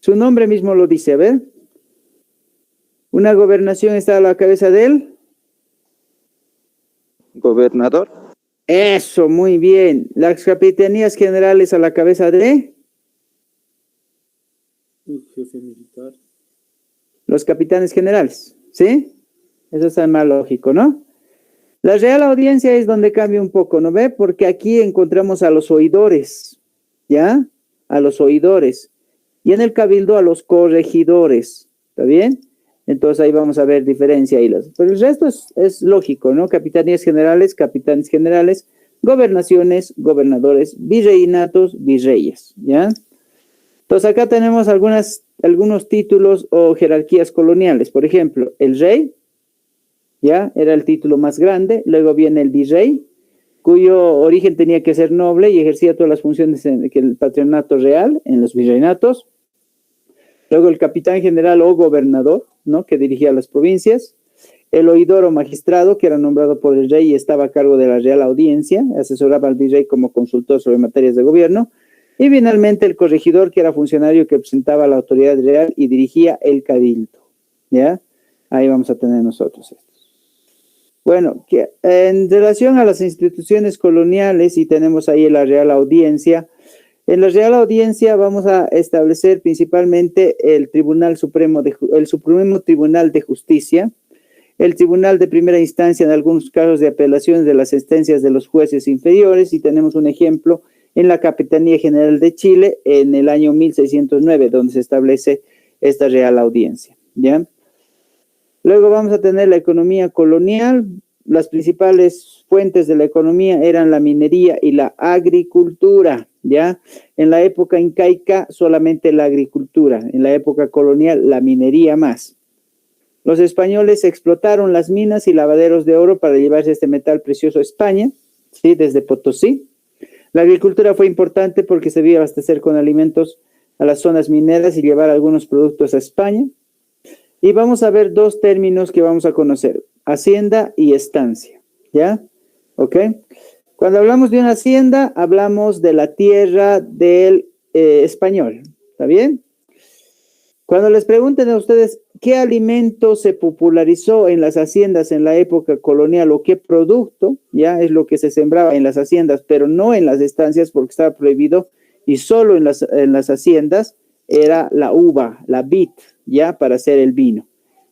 Su nombre mismo lo dice, a ver. Una gobernación está a la cabeza de él. Gobernador. Eso, muy bien. Las capitanías generales a la cabeza de... Jefe militar. Los capitanes generales, ¿sí? Eso es más lógico, ¿no? La Real Audiencia es donde cambia un poco, ¿no ve? Porque aquí encontramos a los oidores, ¿ya? A los oidores. Y en el cabildo a los corregidores, ¿está bien? Entonces ahí vamos a ver diferencia ahí. Pero el resto es lógico, ¿no? Capitanías generales, capitanes generales, gobernaciones, gobernadores, virreinatos, virreyes, ¿ya? Entonces acá tenemos algunos títulos o jerarquías coloniales. Por ejemplo, el rey, ¿ya? Era el título más grande. Luego viene el virrey, cuyo origen tenía que ser noble y ejercía todas las funciones que el patronato real en los virreinatos. Luego el capitán general o gobernador, ¿no? Que dirigía las provincias. El oidor o magistrado, que era nombrado por el rey y estaba a cargo de la Real Audiencia, asesoraba al virrey como consultor sobre materias de gobierno. Y finalmente el corregidor, que era funcionario que representaba a la autoridad real y dirigía el cabildo, ¿ya? Ahí vamos a tener nosotros esto. Bueno, en relación a las instituciones coloniales, y tenemos ahí la Real Audiencia, en la Real Audiencia vamos a establecer principalmente el Tribunal Supremo, el Supremo Tribunal de Justicia, el Tribunal de Primera Instancia en algunos casos de apelaciones de las sentencias de los jueces inferiores, y tenemos un ejemplo en la Capitanía General de Chile en el año 1609, donde se establece esta Real Audiencia, ¿ya? Luego vamos a tener la economía colonial. Las principales fuentes de la economía eran la minería y la agricultura, ¿ya? En la época incaica solamente la agricultura, en la época colonial la minería más. Los españoles explotaron las minas y lavaderos de oro para llevarse este metal precioso a España, ¿sí? Desde Potosí. La agricultura fue importante porque se debía abastecer con alimentos a las zonas mineras y llevar algunos productos a España. Y vamos a ver dos términos que vamos a conocer, hacienda y estancia, ¿ya? ¿Ok? Cuando hablamos de una hacienda, hablamos de la tierra del español, ¿está bien? Cuando les pregunten a ustedes qué alimento se popularizó en las haciendas en la época colonial o qué producto, ya es lo que se sembraba en las haciendas, pero no en las estancias porque estaba prohibido, y solo en las haciendas era la uva, la vid, ya para hacer el vino.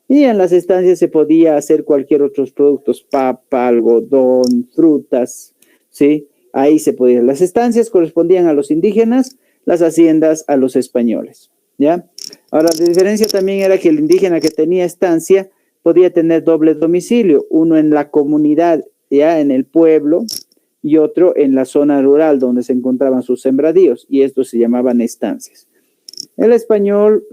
Y en las estancias se podía hacer cualquier otros productos, papa, algodón, frutas, ¿sí? Ahí se podía. Las estancias correspondían a los indígenas, las haciendas a los españoles, ¿ya? Ahora, la diferencia también era que el indígena que tenía estancia podía tener doble domicilio, uno en la comunidad, ya en el pueblo, y otro en la zona rural donde se encontraban sus sembradíos, y estos se llamaban estancias. El español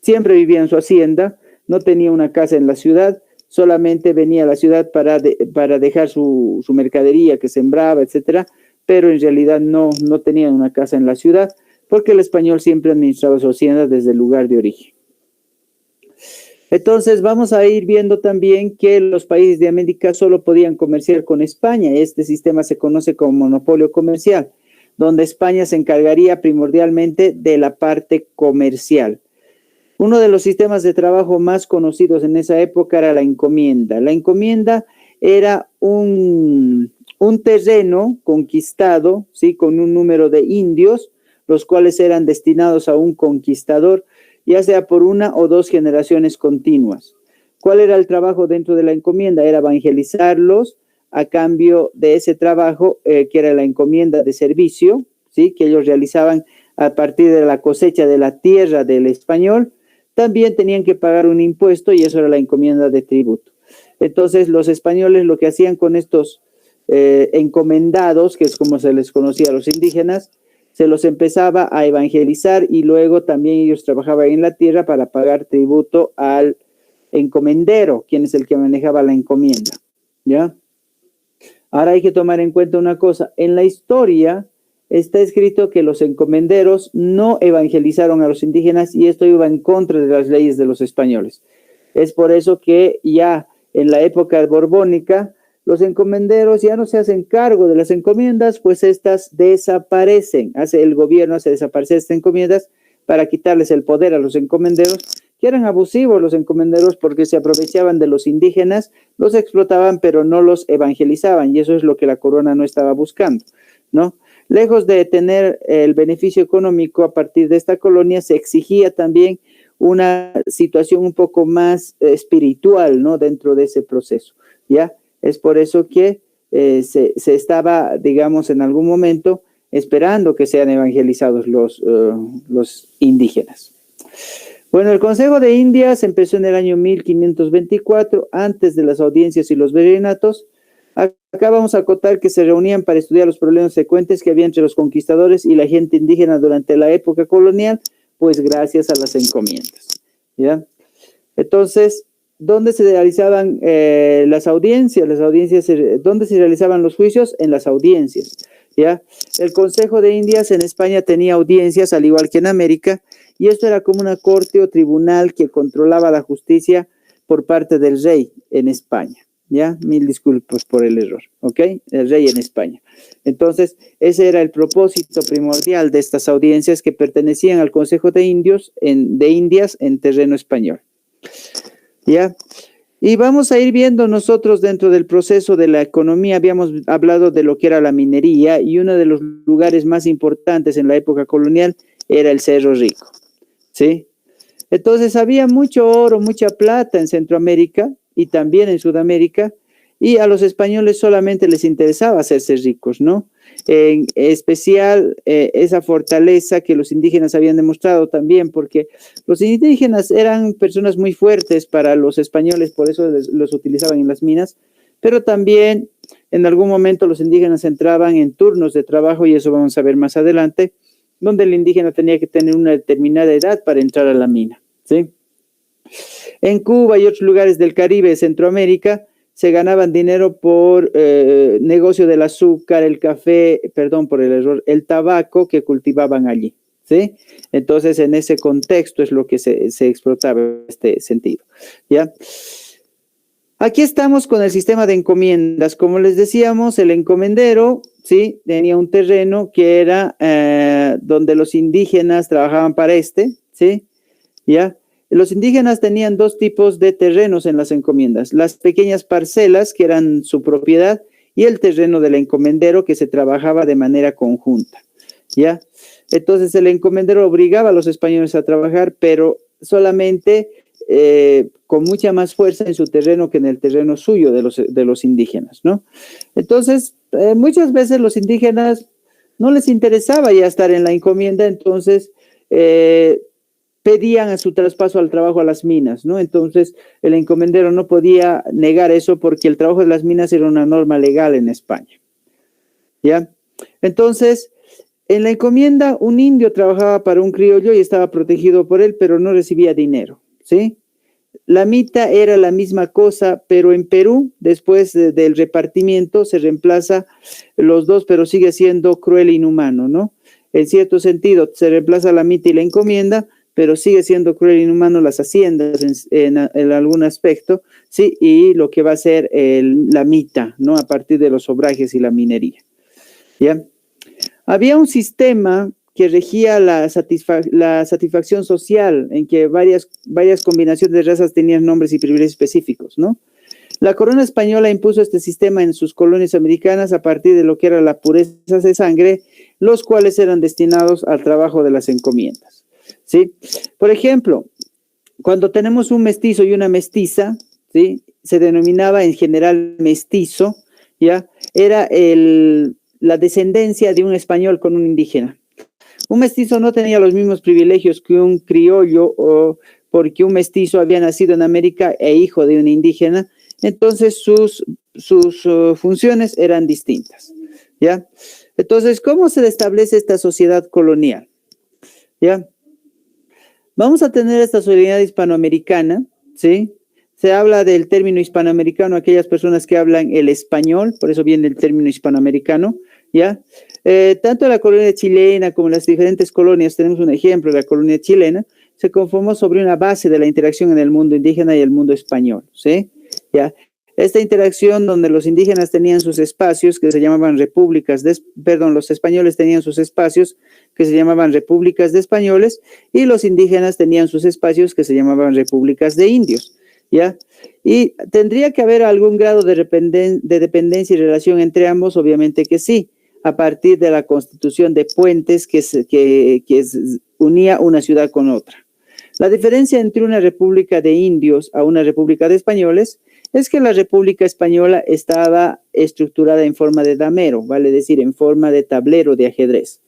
siempre vivía en su hacienda, no tenía una casa en la ciudad, solamente venía a la ciudad para dejar su mercadería que sembraba, etcétera, pero en realidad no tenía una casa en la ciudad, porque el español siempre administraba su hacienda desde el lugar de origen. Entonces vamos a ir viendo también que los países de América solo podían comerciar con España. Este sistema se conoce como monopolio comercial, donde España se encargaría primordialmente de la parte comercial. Uno de los sistemas de trabajo más conocidos en esa época era la encomienda. La encomienda era un terreno conquistado, ¿sí? Con un número de indios, los cuales eran destinados a un conquistador, ya sea por una o dos generaciones continuas. ¿Cuál era el trabajo dentro de la encomienda? Era evangelizarlos a cambio de ese trabajo, que era la encomienda de servicio, ¿sí? Que ellos realizaban a partir de la cosecha de la tierra del español. También tenían que pagar un impuesto y eso era la encomienda de tributo. Entonces, los españoles lo que hacían con estos encomendados, que es como se les conocía a los indígenas, se los empezaba a evangelizar y luego también ellos trabajaban en la tierra para pagar tributo al encomendero, quien es el que manejaba la encomienda, ¿ya? Ahora hay que tomar en cuenta una cosa. En la historia está escrito que los encomenderos no evangelizaron a los indígenas y esto iba en contra de las leyes de los españoles. Es por eso que ya en la época borbónica los encomenderos ya no se hacen cargo de las encomiendas, pues estas desaparecen. El gobierno hace desaparecer estas encomiendas para quitarles el poder a los encomenderos, que eran abusivos los encomenderos porque se aprovechaban de los indígenas, los explotaban, pero no los evangelizaban, y eso es lo que la corona no estaba buscando, ¿no? Lejos de tener el beneficio económico a partir de esta colonia, se exigía también una situación un poco más espiritual, ¿no? Dentro de ese proceso, ¿ya? Es por eso que se estaba, digamos, en algún momento esperando que sean evangelizados los indígenas. Bueno, el Consejo de Indias empezó en el año 1524, antes de las audiencias y los virreinatos. Acá vamos a acotar que se reunían para estudiar los problemas frecuentes que había entre los conquistadores y la gente indígena durante la época colonial, pues gracias a las encomiendas, ¿ya? Entonces, ¿dónde se realizaban las audiencias? ¿Dónde se realizaban los juicios? En las audiencias, ¿ya? El Consejo de Indias en España tenía audiencias, al igual que en América, y esto era como una corte o tribunal que controlaba la justicia por parte del rey en España, ¿ya? Mil disculpas por el error, ¿ok? El rey en España. Entonces, ese era el propósito primordial de estas audiencias que pertenecían al Consejo de Indias en terreno español, ¿ya? Y vamos a ir viendo nosotros dentro del proceso de la economía, habíamos hablado de lo que era la minería, y uno de los lugares más importantes en la época colonial era el Cerro Rico, ¿sí? Entonces había mucho oro, mucha plata en Centroamérica y también en Sudamérica, y a los españoles solamente les interesaba hacerse ricos, ¿no? En especial esa fortaleza que los indígenas habían demostrado también, porque los indígenas eran personas muy fuertes para los españoles, por eso los utilizaban en las minas, pero también en algún momento los indígenas entraban en turnos de trabajo, y eso vamos a ver más adelante, donde el indígena tenía que tener una determinada edad para entrar a la mina, ¿sí? En Cuba y otros lugares del Caribe, Centroamérica, se ganaban dinero por negocio del azúcar, el café, perdón por el error, el tabaco que cultivaban allí, ¿sí? Entonces, en ese contexto es lo que se explotaba en este sentido, ¿ya? Aquí estamos con el sistema de encomiendas. Como les decíamos, el encomendero, ¿sí? Tenía un terreno que era donde los indígenas trabajaban para ¿sí? ¿Ya? Los indígenas tenían dos tipos de terrenos en las encomiendas: las pequeñas parcelas, que eran su propiedad, y el terreno del encomendero, que se trabajaba de manera conjunta, ¿ya? Entonces, el encomendero obligaba a los españoles a trabajar, pero solamente con mucha más fuerza en su terreno que en el terreno suyo de los indígenas, ¿no? Entonces, muchas veces los indígenas no les interesaba ya estar en la encomienda, entonces pedían a su traspaso al trabajo a las minas, ¿no? Entonces, el encomendero no podía negar eso porque el trabajo de las minas era una norma legal en España, ¿ya? Entonces, en la encomienda, un indio trabajaba para un criollo y estaba protegido por él, pero no recibía dinero, ¿sí? La mita era la misma cosa, pero en Perú, después del repartimiento, se reemplaza los dos, pero sigue siendo cruel e inhumano, ¿no? En cierto sentido, se reemplaza la mita y la encomienda, pero sigue siendo cruel e inhumano las haciendas en algún aspecto, ¿sí? Y lo que va a ser la mita, ¿no? A partir de los obrajes y la minería, ¿ya? Había un sistema que regía la satisfacción social, en que varias combinaciones de razas tenían nombres y privilegios específicos, ¿no? La corona española impuso este sistema en sus colonias americanas a partir de lo que era la pureza de sangre, los cuales eran destinados al trabajo de las encomiendas, ¿sí? Por ejemplo, cuando tenemos un mestizo y una mestiza, ¿sí? Se denominaba en general mestizo, ¿ya? Era la descendencia de un español con un indígena. Un mestizo no tenía los mismos privilegios que un criollo, porque un mestizo había nacido en América e hijo de un indígena, entonces sus funciones eran distintas, ¿ya? Entonces, ¿cómo se establece esta sociedad colonial? ¿Ya? Vamos a tener esta sociedad hispanoamericana, ¿sí? Se habla del término hispanoamericano, aquellas personas que hablan el español, por eso viene el término hispanoamericano, ¿ya? Tanto la colonia chilena como las diferentes colonias, tenemos un ejemplo de la colonia chilena, se conformó sobre una base de la interacción en el mundo indígena y el mundo español, ¿sí? ¿Ya? Esta interacción donde los indígenas tenían sus espacios que se llamaban los españoles tenían sus espacios que se llamaban repúblicas de españoles y los indígenas tenían sus espacios que se llamaban repúblicas de indios, ¿ya? Y tendría que haber algún grado de dependencia y relación entre ambos, obviamente que sí, a partir de la constitución de puentes que unía una ciudad con otra. La diferencia entre una república de indios a una república de españoles es que la República Española estaba estructurada en forma de damero, vale decir, en forma de tablero de ajedrez.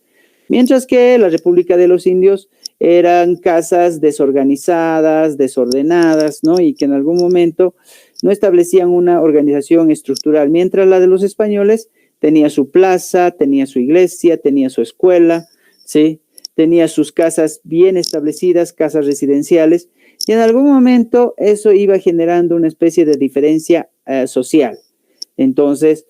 Mientras que la República de los Indios eran casas desorganizadas, desordenadas, ¿no? Y que en algún momento no establecían una organización estructural, mientras la de los españoles tenía su plaza, tenía su iglesia, tenía su escuela, ¿sí? Tenía sus casas bien establecidas, casas residenciales, y en algún momento eso iba generando una especie de diferencia social. Entonces,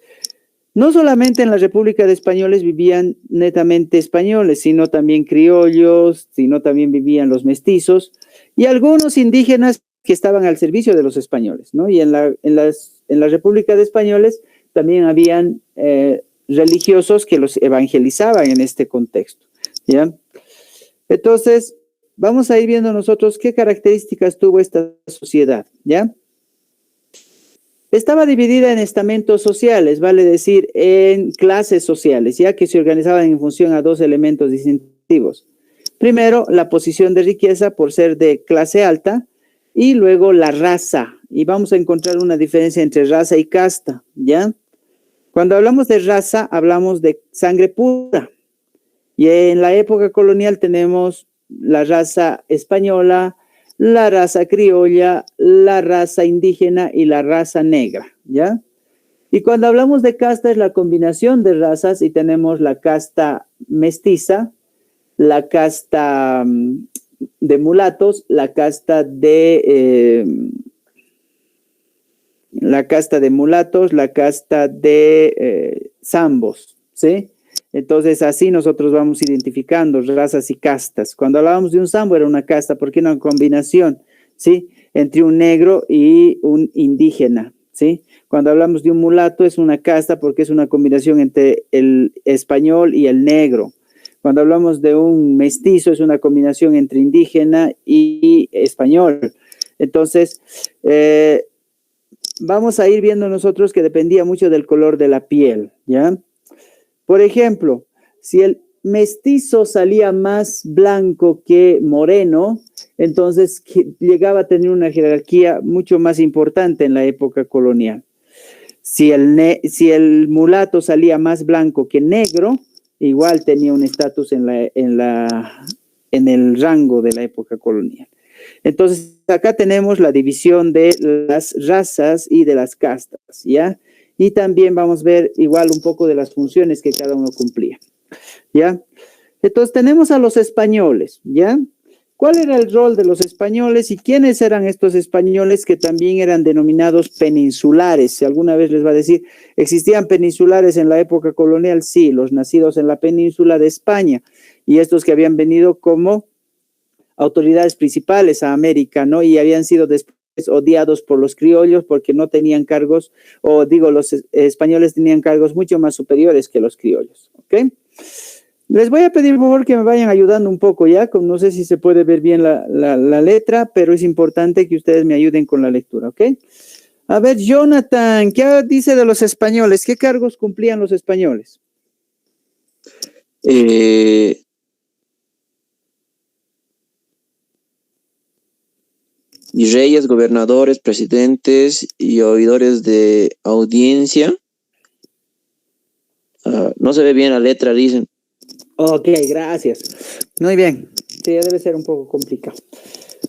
no solamente en la República de Españoles vivían netamente españoles, sino también criollos, sino también vivían los mestizos y algunos indígenas que estaban al servicio de los españoles, ¿no? Y en la República de Españoles también habían religiosos que los evangelizaban en este contexto, ¿ya? Entonces, vamos a ir viendo nosotros qué características tuvo esta sociedad, ¿ya? Estaba dividida en estamentos sociales, vale decir, en clases sociales, ya que se organizaban en función a dos elementos distintivos. Primero, la posición de riqueza por ser de clase alta, y luego la raza. Y vamos a encontrar una diferencia entre raza y casta, ¿ya? Cuando hablamos de raza, hablamos de sangre pura. Y en la época colonial tenemos la raza española, la raza criolla, la raza indígena y la raza negra, ¿ya? Y cuando hablamos de casta es la combinación de razas y tenemos la casta mestiza, la casta de mulatos, la casta de mulatos, la casta de zambos, ¿sí? Entonces, así nosotros vamos identificando razas y castas. Cuando hablábamos de un zambo era una casta, porque era una combinación, ¿sí? Entre un negro y un indígena, ¿sí? Cuando hablamos de un mulato es una casta porque es una combinación entre el español y el negro. Cuando hablamos de un mestizo es una combinación entre indígena y español. Entonces, vamos a ir viendo nosotros que dependía mucho del color de la piel, ¿ya? Por ejemplo, si el mestizo salía más blanco que moreno, entonces llegaba a tener una jerarquía mucho más importante en la época colonial. Si el mulato salía más blanco que negro, igual tenía un estatus en el rango de la época colonial. Entonces, acá tenemos la división de las razas y de las castas, ¿ya? Y también vamos a ver igual un poco de las funciones que cada uno cumplía, ¿ya? Entonces tenemos a los españoles, ¿ya? ¿Cuál era el rol de los españoles y quiénes eran estos españoles que también eran denominados peninsulares? Si alguna vez les va a decir, ¿existían peninsulares en la época colonial? Sí, los nacidos en la península de España y estos que habían venido como autoridades principales a América, ¿no? Y habían sido después odiados por los criollos porque no tenían cargos, los españoles tenían cargos mucho más superiores que los criollos, ¿ok? Les voy a pedir por favor que me vayan ayudando un poco, ¿ya? No sé si se puede ver bien la letra, pero es importante que ustedes me ayuden con la lectura, ¿ok? A ver, Jonathan, ¿qué dice de los españoles? ¿Qué cargos cumplían los españoles? Reyes, gobernadores, presidentes y oidores de audiencia. No se ve bien la letra, dicen. Ok, gracias. Muy bien. Sí, debe ser un poco complicado.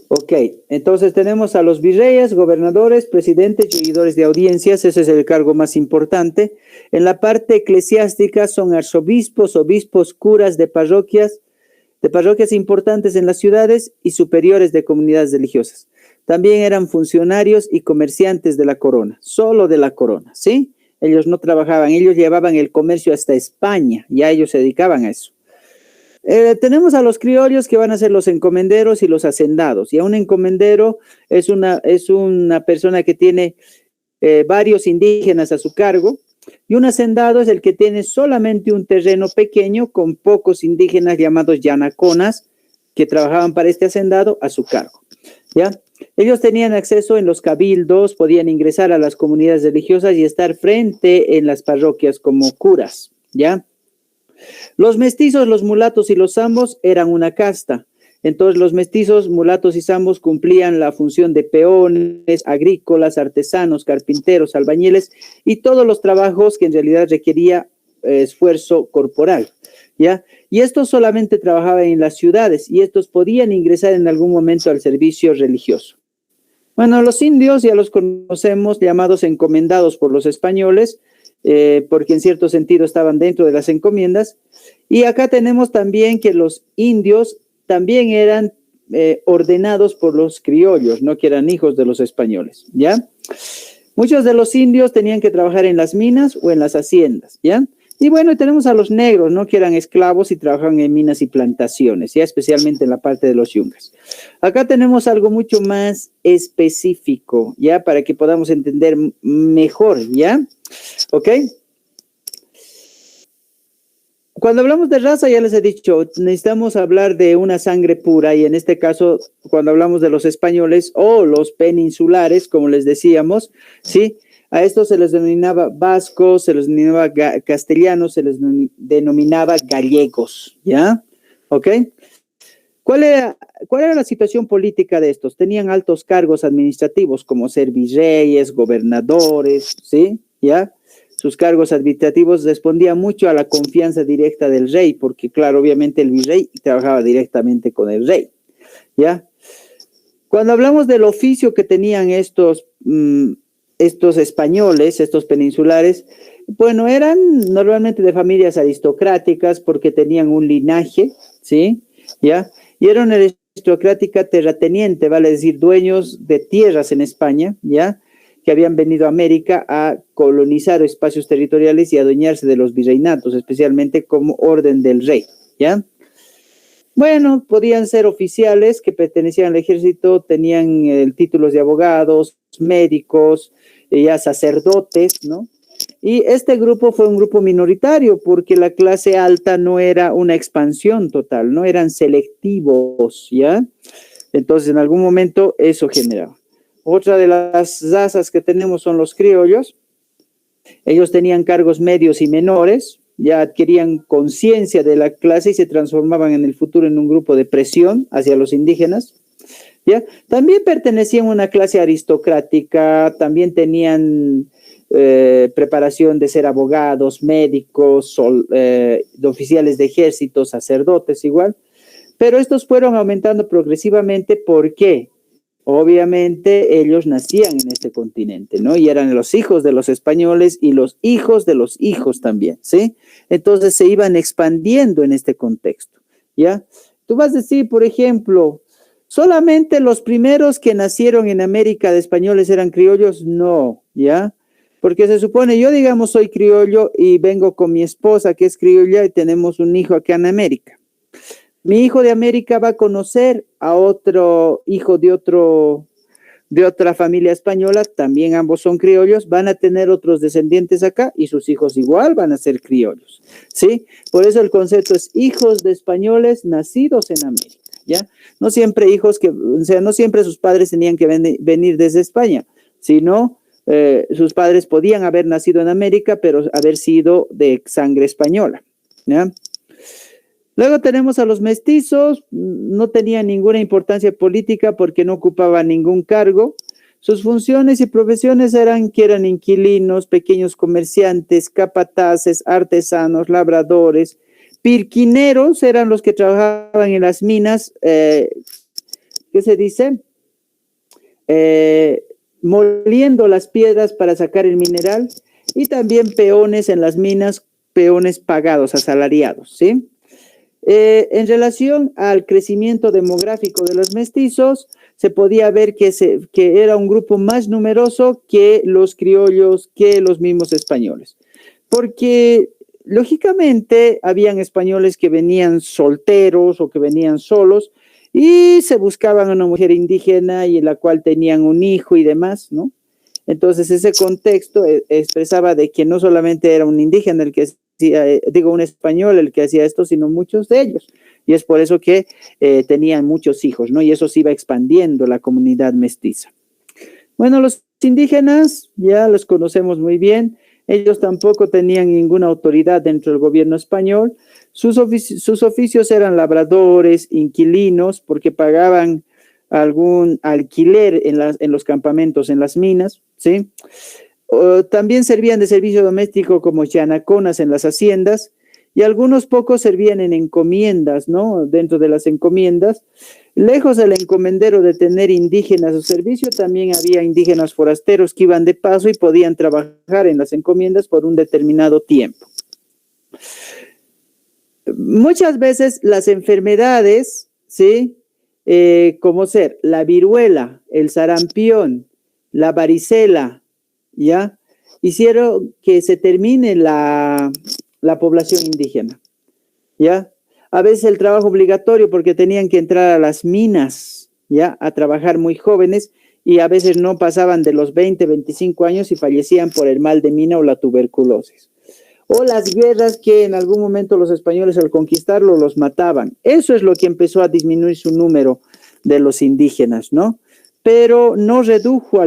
Ok, entonces tenemos a los virreyes, gobernadores, presidentes y oidores de audiencias. Ese es el cargo más importante. En la parte eclesiástica son arzobispos, obispos, curas de parroquias importantes en las ciudades y superiores de comunidades religiosas. También eran funcionarios y comerciantes de la corona, solo de la corona, ¿sí? Ellos no trabajaban, ellos llevaban el comercio hasta España, ya ellos se dedicaban a eso. Tenemos a los criollos que van a ser los encomenderos y los hacendados. Y a un encomendero es una persona que tiene varios indígenas a su cargo, y un hacendado es el que tiene solamente un terreno pequeño con pocos indígenas llamados yanaconas que trabajaban para este hacendado a su cargo, ¿ya? Ellos tenían acceso en los cabildos, podían ingresar a las comunidades religiosas y estar frente en las parroquias como curas, ¿ya? Los mestizos, los mulatos y los zambos eran una casta. Entonces los mestizos, mulatos y zambos cumplían la función de peones, agrícolas, artesanos, carpinteros, albañiles y todos los trabajos que en realidad requería esfuerzo corporal, ¿ya? Y estos solamente trabajaban en las ciudades y estos podían ingresar en algún momento al servicio religioso. Bueno, los indios ya los conocemos, llamados encomendados por los españoles, porque en cierto sentido estaban dentro de las encomiendas. Y acá tenemos también que los indios también eran ordenados por los criollos, no que eran hijos de los españoles, ¿ya? Muchos de los indios tenían que trabajar en las minas o en las haciendas, ¿ya? Y bueno, tenemos a los negros, ¿no? Que eran esclavos y trabajaban en minas y plantaciones, ya especialmente en la parte de los yungas. Acá tenemos algo mucho más específico, ya, para que podamos entender mejor, ¿ya? ¿Ok? Cuando hablamos de raza, ya les he dicho, necesitamos hablar de una sangre pura, y en este caso, cuando hablamos de los españoles o los peninsulares, como les decíamos, ¿sí? A estos se les denominaba vascos, se les denominaba castellanos, se les denominaba gallegos, ¿ya? ¿Ok? ¿Cuál era la situación política de estos? Tenían altos cargos administrativos, como ser virreyes, gobernadores, ¿sí? ¿Ya? Sus cargos administrativos respondían mucho a la confianza directa del rey, porque, claro, obviamente el virrey trabajaba directamente con el rey, ¿ya? Cuando hablamos del oficio que tenían estos españoles, estos peninsulares, bueno, eran normalmente de familias aristocráticas porque tenían un linaje, ¿sí? ¿Ya? Y era una aristocrática terrateniente, vale decir, dueños de tierras en España, ¿ya? Que habían venido a América a colonizar espacios territoriales y adueñarse de los virreinatos, especialmente como orden del rey, ¿ya? Bueno, podían ser oficiales que pertenecían al ejército, tenían títulos de abogados, médicos, ya sacerdotes, ¿no? Y este grupo fue un grupo minoritario porque la clase alta no era una expansión total, no eran selectivos, ¿ya? Entonces, en algún momento eso generaba. Otra de las razas que tenemos son los criollos. Ellos tenían cargos medios y menores, ya adquirían conciencia de la clase y se transformaban en el futuro en un grupo de presión hacia los indígenas, ¿ya? También pertenecían a una clase aristocrática, también tenían preparación de ser abogados, médicos, de oficiales de ejército, sacerdotes igual, pero estos fueron aumentando progresivamente. ¿Por qué? Obviamente ellos nacían en este continente, ¿no? Y eran los hijos de los españoles y los hijos de los hijos también, ¿sí? Entonces se iban expandiendo en este contexto, ¿ya? Tú vas a decir, por ejemplo, ¿solamente los primeros que nacieron en América de españoles eran criollos? No, ¿ya? Porque se supone, yo digamos soy criollo y vengo con mi esposa que es criolla y tenemos un hijo acá en América. Mi hijo de América va a conocer a otro hijo de otra familia española, también ambos son criollos, van a tener otros descendientes acá y sus hijos igual van a ser criollos, ¿sí? Por eso el concepto es hijos de españoles nacidos en América, ¿ya? No siempre no siempre sus padres tenían que venir desde España, sino sus padres podían haber nacido en América, pero haber sido de sangre española, ¿ya? Luego tenemos a los mestizos, no tenían ninguna importancia política porque no ocupaban ningún cargo. Sus funciones y profesiones eran inquilinos, pequeños comerciantes, capataces, artesanos, labradores, pirquineros, eran los que trabajaban en las minas, ¿qué se dice? Moliendo las piedras para sacar el mineral, y también peones en las minas, peones pagados, asalariados, ¿sí? En relación al crecimiento demográfico de los mestizos, se podía ver que era un grupo más numeroso que los criollos, que los mismos españoles. Porque, lógicamente, habían españoles que venían solteros o que venían solos y se buscaban una mujer indígena y en la cual tenían un hijo y demás, ¿no? Entonces, ese contexto expresaba de que no solamente era un indígena el que hacía, un español el que hacía esto, sino muchos de ellos. Y es por eso que tenían muchos hijos, ¿no? Y eso se iba expandiendo la comunidad mestiza. Bueno, los indígenas ya los conocemos muy bien. Ellos tampoco tenían ninguna autoridad dentro del gobierno español. Sus oficios eran labradores, inquilinos, porque pagaban algún alquiler en los campamentos, en las minas, ¿sí? También servían de servicio doméstico como yanaconas en las haciendas, y algunos pocos servían en encomiendas, ¿no? Dentro de las encomiendas. Lejos del encomendero de tener indígenas a su servicio, también había indígenas forasteros que iban de paso y podían trabajar en las encomiendas por un determinado tiempo. Muchas veces las enfermedades, ¿sí? Como ser la viruela, el sarampión, la varicela, ¿ya? Hicieron que se termine la población indígena, ¿ya? A veces el trabajo obligatorio porque tenían que entrar a las minas, ¿ya? A trabajar muy jóvenes y a veces no pasaban de los 20, 25 años y fallecían por el mal de mina o la tuberculosis. O las guerras que en algún momento los españoles al conquistarlo los mataban. Eso es lo que empezó a disminuir su número de los indígenas, ¿no? Pero no redujo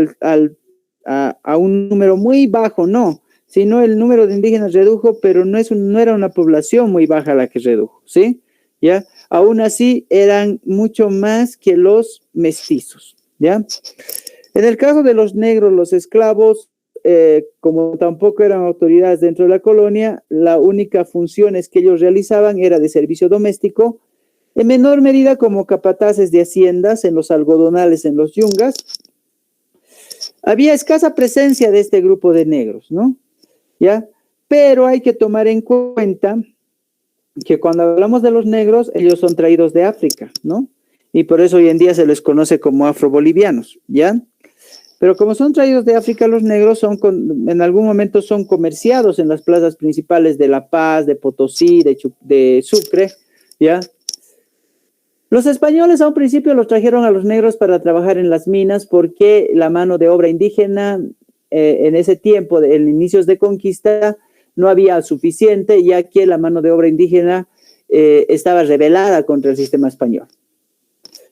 a un número muy bajo, no, sino el número de indígenas redujo, pero no era una población muy baja la que redujo, ¿sí? ¿Ya? Aún así eran mucho más que los mestizos, ¿ya? En el caso de los negros, los esclavos, como tampoco eran autoridades dentro de la colonia, la única función que ellos realizaban era de servicio doméstico, en menor medida como capataces de haciendas, en los algodonales, en los yungas. Había escasa presencia de este grupo de negros, ¿no? ¿Ya? Pero hay que tomar en cuenta que cuando hablamos de los negros, ellos son traídos de África, ¿no? Y por eso hoy en día se les conoce como afrobolivianos, ¿ya? Pero como son traídos de África, los negros en algún momento son comerciados en las plazas principales de La Paz, de Potosí, de Sucre, ¿ya? Los españoles a un principio los trajeron a los negros para trabajar en las minas porque la mano de obra indígena en ese tiempo, en inicios de conquista, no había suficiente, ya que la mano de obra indígena estaba rebelada contra el sistema español.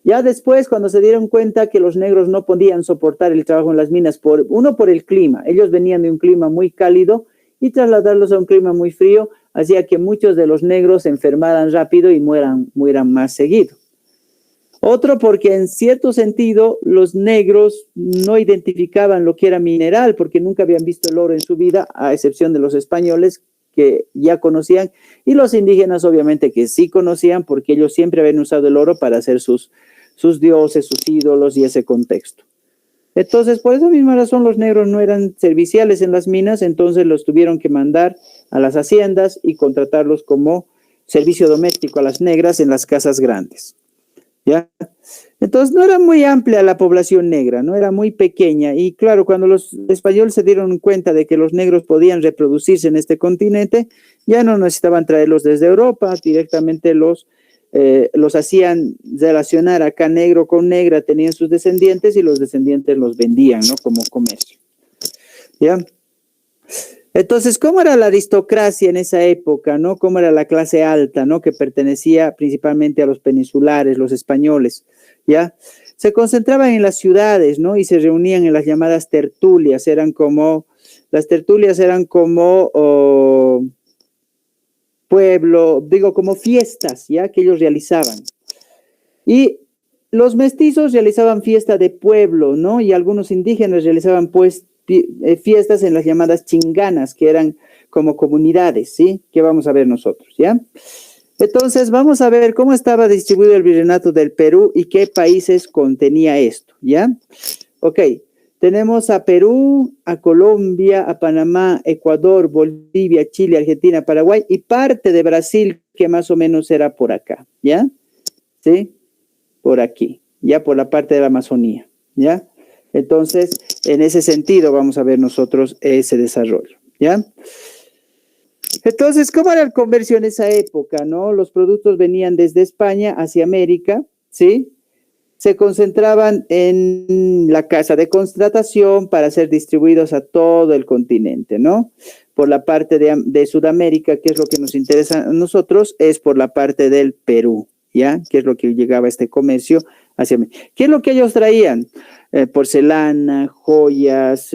Ya después, cuando se dieron cuenta que los negros no podían soportar el trabajo en las minas, por el clima, ellos venían de un clima muy cálido y trasladarlos a un clima muy frío hacía que muchos de los negros se enfermaran rápido y mueran más seguido. Otro porque en cierto sentido los negros no identificaban lo que era mineral porque nunca habían visto el oro en su vida, a excepción de los españoles que ya conocían, y los indígenas obviamente que sí conocían porque ellos siempre habían usado el oro para hacer sus dioses, sus ídolos y ese contexto. Entonces, por esa misma razón los negros no eran serviciales en las minas, entonces los tuvieron que mandar a las haciendas y contratarlos como servicio doméstico a las negras en las casas grandes. ¿Ya? Entonces no era muy amplia la población negra, no era muy pequeña, y claro, cuando los españoles se dieron cuenta de que los negros podían reproducirse en este continente, ya no necesitaban traerlos desde Europa, directamente los hacían relacionar acá negro con negra, tenían sus descendientes y los descendientes los vendían, ¿no? Como comercio. ¿Ya? Entonces, ¿cómo era la aristocracia en esa época, no? ¿Cómo era la clase alta, no? Que pertenecía principalmente a los peninsulares, los españoles, ¿ya? Se concentraban en las ciudades, ¿no? Y se reunían en las llamadas tertulias, como fiestas, ¿ya? Que ellos realizaban. Y los mestizos realizaban fiesta de pueblo, ¿no? Y algunos indígenas realizaban, pues, fiestas en las llamadas chinganas, que eran como comunidades, ¿sí? Que vamos a ver nosotros, ¿ya? Entonces, vamos a ver cómo estaba distribuido el virreinato del Perú y qué países contenía esto, ¿ya? Ok, tenemos a Perú, a Colombia, a Panamá, Ecuador, Bolivia, Chile, Argentina, Paraguay y parte de Brasil, que más o menos era por acá, ¿ya? ¿Sí? Por aquí, ya por la parte de la Amazonía, ¿ya? Entonces, en ese sentido vamos a ver nosotros ese desarrollo, ¿ya? Entonces, ¿cómo era el comercio en esa época, no? Los productos venían desde España hacia América, ¿sí? se concentraban en la casa de contratación para ser distribuidos a todo el continente, ¿no? Por la parte de Sudamérica, que es lo que nos interesa a nosotros, es por la parte del Perú, ¿ya? Que es lo que llegaba este comercio hacia mí. ¿Qué es lo que ellos traían? Porcelana, joyas,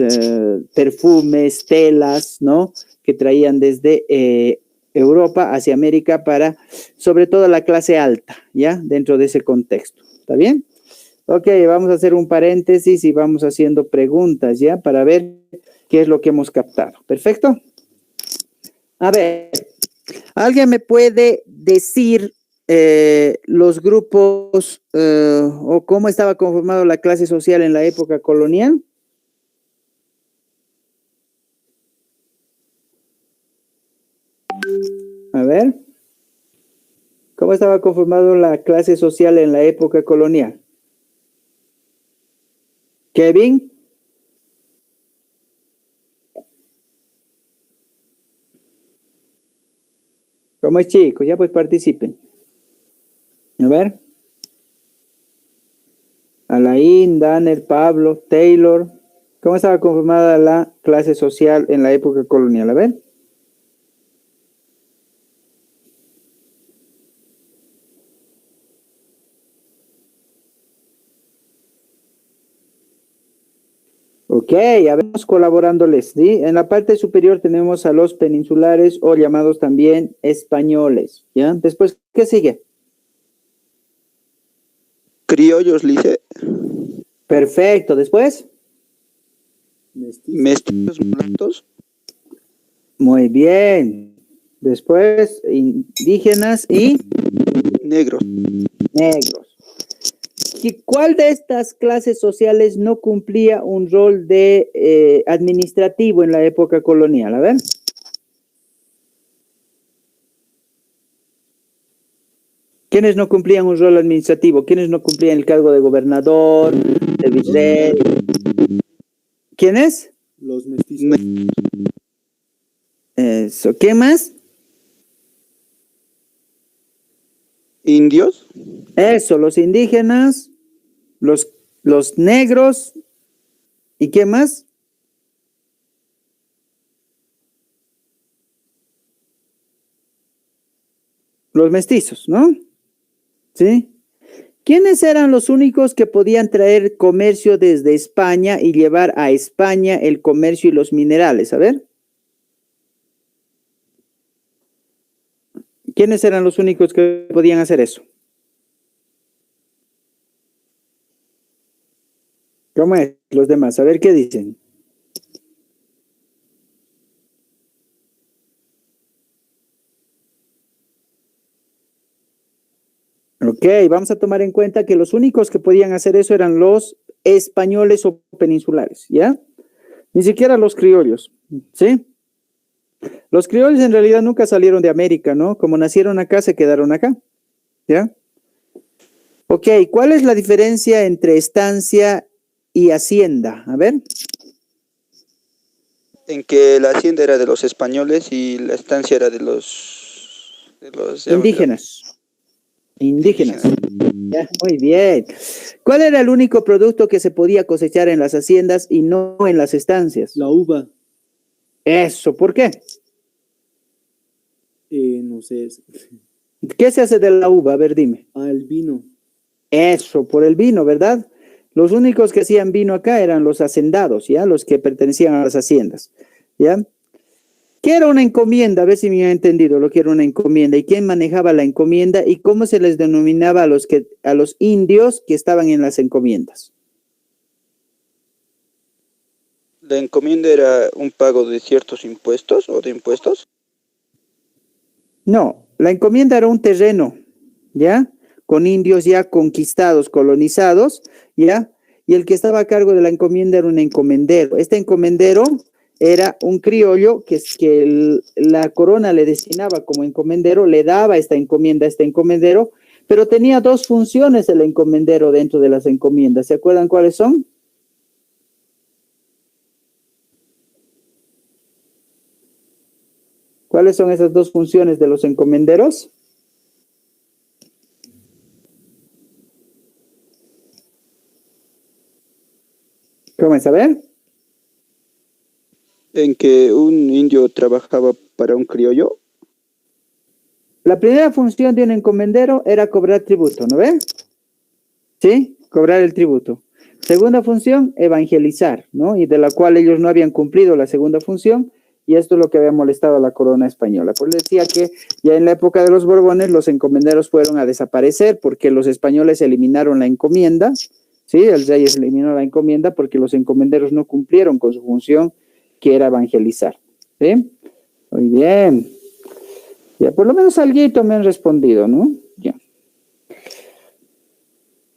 perfumes, telas, ¿no? Que traían desde Europa hacia América para, sobre todo, la clase alta, ¿ya? Dentro de ese contexto, ¿está bien? Ok, vamos a hacer un paréntesis y vamos haciendo preguntas, ¿ya? Para ver qué es lo que hemos captado. ¿Perfecto? A ver, ¿alguien me puede decir los grupos o cómo estaba conformado la clase social en la época colonial? A ver, ¿cómo estaba conformado la clase social en la época colonial? Kevin. ¿Cómo es, chicos? Ya pues participen. A ver. Alain, Danner, Pablo, Taylor. ¿Cómo estaba conformada la clase social en la época colonial? A ver. Ok, ya vamos colaborándoles, ¿sí? En la parte superior tenemos a los peninsulares o llamados también españoles, ¿ya? Después, ¿qué sigue? Criollos, Lice. Perfecto, ¿después? Mestizos, mulatos. Muy bien. Después, indígenas y Negros. negros. ¿Y cuál de estas clases sociales no cumplía un rol de administrativo en la época colonial? A ver. ¿Quiénes no cumplían un rol administrativo? ¿Quiénes no cumplían el cargo de gobernador, de virrey? ¿Quiénes? Los mestizos. Eso. ¿Qué más? Indios. Eso, los indígenas, los negros. ¿Y qué más? Los mestizos, ¿no? ¿Sí? ¿Quiénes eran los únicos que podían traer comercio desde España y llevar a España el comercio y los minerales? A ver. ¿Quiénes eran los únicos que podían hacer eso? ¿Cómo es? Los demás, a ver qué dicen. Ok, vamos a tomar en cuenta que los únicos que podían hacer eso eran los españoles o peninsulares, ¿ya? Ni siquiera los criollos, ¿sí? Los criollos en realidad nunca salieron de América, ¿no? Como nacieron acá, se quedaron acá, ¿ya? Ok, ¿cuál es la diferencia entre estancia y hacienda? A ver. En que la hacienda era de los españoles y la estancia era de los Indígenas. Indígenas. Ya, muy bien. ¿Cuál era el único producto que se podía cosechar en las haciendas y no en las estancias? La uva, Eso, ¿por qué? no sé, ¿Qué se hace de la uva? A ver, dime. el vino. Eso, por el vino, ¿verdad? Los únicos que hacían vino acá eran los hacendados, ¿ya? Los que pertenecían a las haciendas, ¿ya? ¿Qué era una encomienda? A ver si me ha entendido lo que era una encomienda y quién manejaba la encomienda y cómo se les denominaba a los indios que estaban en las encomiendas. La encomienda era un pago de ciertos impuestos o de impuestos. No, la encomienda era un terreno, ¿ya? Con indios ya conquistados, colonizados, ¿ya? Y el que estaba a cargo de la encomienda era un encomendero. Este encomendero era un criollo que la corona le destinaba como encomendero, le daba esta encomienda a este encomendero, pero tenía dos funciones el encomendero dentro de las encomiendas. ¿Se acuerdan cuáles son? ¿Cuáles son esas dos funciones de los encomenderos? ¿Cómo es? A ver. En que un indio trabajaba para un criollo. La primera función de un encomendero era cobrar tributo, ¿no ven? ¿Sí? Cobrar el tributo. Segunda función, evangelizar, ¿no? Y de la cual ellos no habían cumplido la segunda función, y esto es lo que había molestado a la corona española. Por eso decía que ya en la época de los Borbones los encomenderos fueron a desaparecer porque los españoles eliminaron la encomienda, ¿sí? El rey eliminó la encomienda porque los encomenderos no cumplieron con su función, que era evangelizar, ¿sí? Muy bien. Ya, por lo menos alguito me han respondido, ¿no? Ya.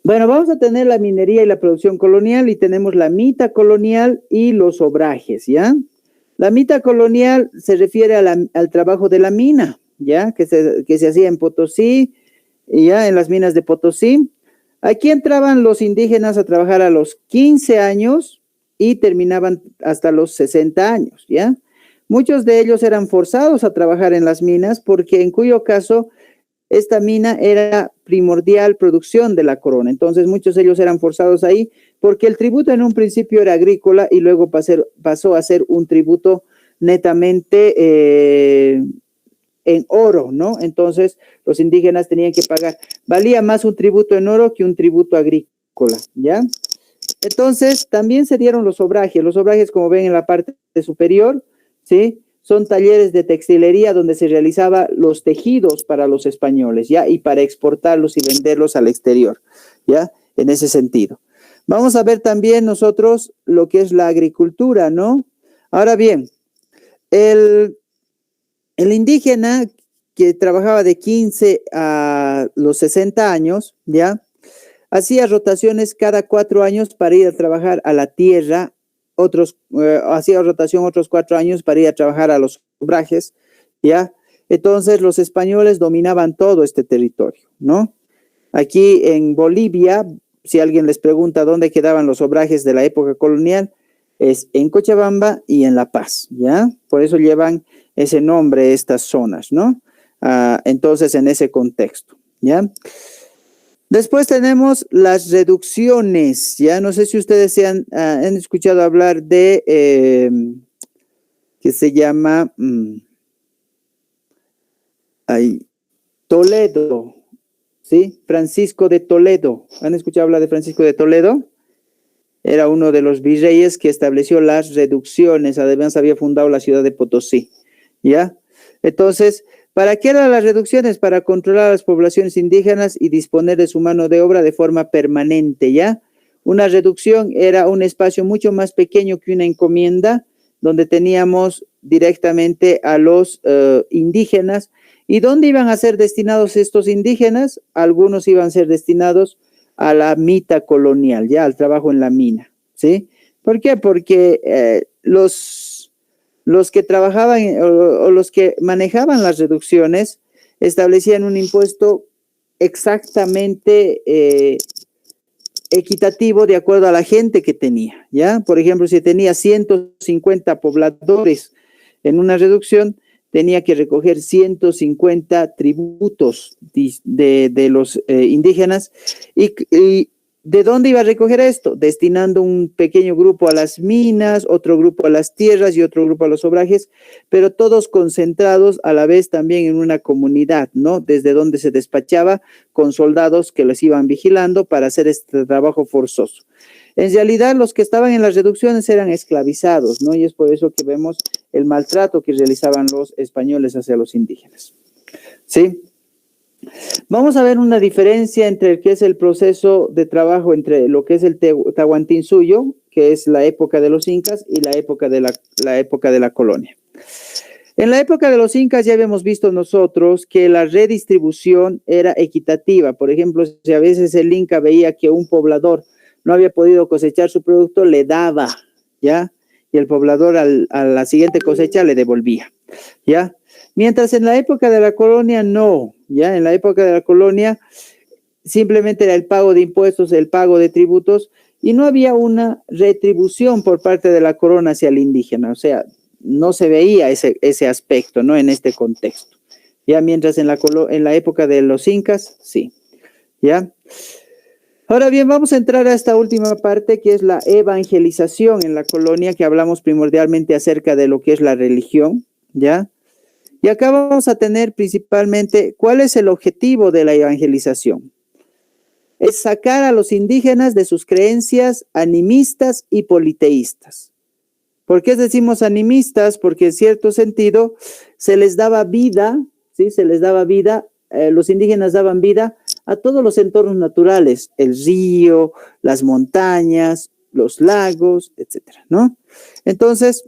Bueno, vamos a tener la minería y la producción colonial y tenemos la mita colonial y los obrajes, ¿ya? La mita colonial se refiere al trabajo de la mina, ¿ya? Que se hacía en Potosí, ya en las minas de Potosí. Aquí entraban los indígenas a trabajar a los 15 años y terminaban hasta los 60 años, ¿ya? Muchos de ellos eran forzados a trabajar en las minas porque en cuyo caso esta mina era primordial producción de la corona. Entonces muchos de ellos eran forzados ahí porque el tributo en un principio era agrícola y luego pasó a ser un tributo netamente en oro, ¿no? Entonces los indígenas tenían que pagar. Valía más un tributo en oro que un tributo agrícola, ¿ya? Entonces también se dieron los obrajes. Los obrajes, como ven en la parte superior, ¿sí? Son talleres de textilería donde se realizaba los tejidos para los españoles, ¿ya? Y para exportarlos y venderlos al exterior, ¿ya? En ese sentido. Vamos a ver también nosotros lo que es la agricultura, ¿no? Ahora bien, el indígena que trabajaba de 15 a los 60 años, ¿ya? Hacía rotaciones cada 4 años para ir a trabajar a la tierra, hacía rotación otros 4 años para ir a trabajar a los obrajes, ¿ya? Entonces los españoles dominaban todo este territorio, ¿no? Aquí en Bolivia, si alguien les pregunta dónde quedaban los obrajes de la época colonial, es en Cochabamba y en La Paz, ¿ya? Por eso llevan ese nombre estas zonas, ¿no? Entonces, en ese contexto, ¿ya? Después tenemos las reducciones, ¿ya? No sé si ustedes han escuchado hablar de, que se llama Toledo, ¿sí? Francisco de Toledo. ¿Han escuchado hablar de Francisco de Toledo? Era uno de los virreyes que estableció las reducciones, además había fundado la ciudad de Potosí, ¿ya? Entonces, ¿para qué eran las reducciones? Para controlar a las poblaciones indígenas y disponer de su mano de obra de forma permanente, ¿ya? Una reducción era un espacio mucho más pequeño que una encomienda, donde teníamos directamente a los indígenas. ¿Y dónde iban a ser destinados estos indígenas? Algunos iban a ser destinados a la mita colonial, ya al trabajo en la mina, ¿sí? ¿Por qué? Porque los que trabajaban o los que manejaban las reducciones establecían un impuesto exactamente equitativo de acuerdo a la gente que tenía, ¿ya? Por ejemplo, si tenía 150 pobladores en una reducción, tenía que recoger 150 tributos de los indígenas. ¿Y de dónde iba a recoger esto? Destinando un pequeño grupo a las minas, otro grupo a las tierras y otro grupo a los obrajes, pero todos concentrados a la vez también en una comunidad, ¿no? Desde donde se despachaba con soldados que les iban vigilando para hacer este trabajo forzoso. En realidad, los que estaban en las reducciones eran esclavizados, ¿no? Y es por eso que vemos el maltrato que realizaban los españoles hacia los indígenas, ¿sí? Vamos a ver una diferencia entre el que es el proceso de trabajo entre lo que es el Tahuantinsuyo, que es la época de los incas, y la época de la colonia. En la época de los incas ya habíamos visto nosotros que la redistribución era equitativa. Por ejemplo, si a veces el inca veía que un poblador no había podido cosechar su producto, le daba, ¿ya? Y el poblador a la siguiente cosecha le devolvía, ¿ya? Mientras en la época de la colonia no, ¿ya? En la época de la colonia simplemente era el pago de impuestos, el pago de tributos, y no había una retribución por parte de la corona hacia el indígena, o sea, no se veía ese aspecto, ¿no? En este contexto. Ya mientras en la época de los incas, sí, ¿ya? Ahora bien, vamos a entrar a esta última parte que es la evangelización en la colonia, que hablamos primordialmente acerca de lo que es la religión, ¿ya? Y acá vamos a tener principalmente cuál es el objetivo de la evangelización. Es sacar a los indígenas de sus creencias animistas y politeístas. ¿Por qué decimos animistas? Porque en cierto sentido se les daba vida, ¿sí? Se les daba vida, los indígenas daban vida a todos los entornos naturales, el río, las montañas, los lagos, etcétera, ¿no? Entonces,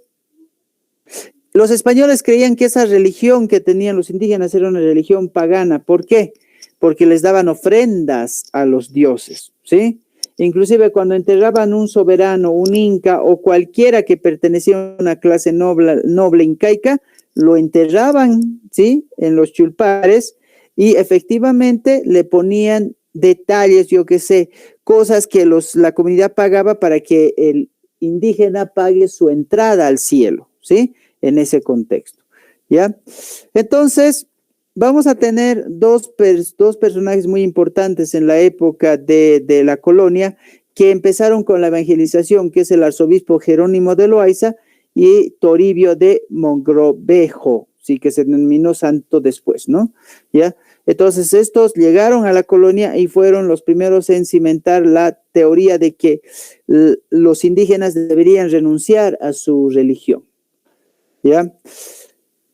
los españoles creían que esa religión que tenían los indígenas era una religión pagana. ¿Por qué? Porque les daban ofrendas a los dioses, ¿sí? Inclusive cuando enterraban un soberano, un inca o cualquiera que pertenecía a una clase noble incaica, lo enterraban, ¿sí? En los chulpares y efectivamente le ponían detalles, yo qué sé, cosas que la comunidad pagaba para que el indígena pague su entrada al cielo, ¿sí? En ese contexto, ¿ya? Entonces, vamos a tener dos personajes muy importantes en la época de la colonia que empezaron con la evangelización, que es el arzobispo Jerónimo de Loaiza y Toribio de Mogrovejo, sí, que se denominó santo después, ¿no? ¿Ya? Entonces, estos llegaron a la colonia y fueron los primeros en cimentar la teoría de que los indígenas deberían renunciar a su religión, ¿ya?